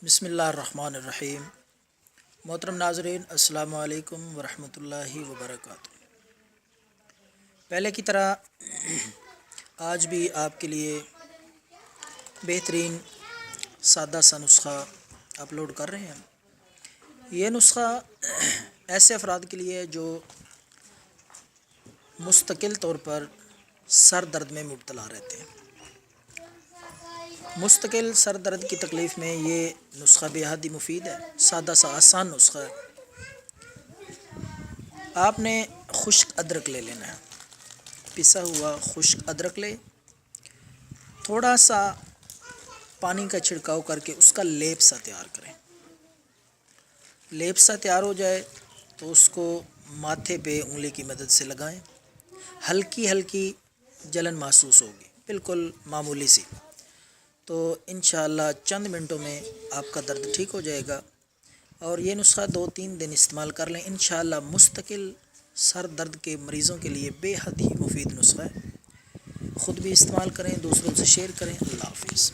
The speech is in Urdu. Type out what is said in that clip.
بسم اللہ الرحمن الرحیم۔ محترم ناظرین، السلام علیکم ورحمۃ اللہ وبرکاتہ۔ پہلے کی طرح آج بھی آپ کے لیے بہترین سادہ سا نسخہ اپلوڈ کر رہے ہیں۔ یہ نسخہ ایسے افراد کے لیے جو مستقل طور پر سر درد میں مبتلا رہتے ہیں۔ مستقل سر درد کی تکلیف میں یہ نسخہ بے حد ہی مفید ہے۔ سادہ سا آسان نسخہ ہے۔ آپ نے خشک ادرک لے لینا ہے، پسا ہوا خشک ادرک لے، تھوڑا سا پانی کا چھڑکاؤ کر کے اس کا لیپ سا تیار کریں۔ لیپ سا تیار ہو جائے تو اس کو ماتھے پہ انگلی کی مدد سے لگائیں۔ ہلکی ہلکی جلن محسوس ہوگی، بالکل معمولی سی، تو انشاءاللہ چند منٹوں میں آپ کا درد ٹھیک ہو جائے گا۔ اور یہ نسخہ 2-3 دن استعمال کر لیں، انشاءاللہ مستقل سر درد کے مریضوں کے لیے بے حد ہی مفید نسخہ ہے۔ خود بھی استعمال کریں، دوسروں سے شیئر کریں۔ اللہ حافظ۔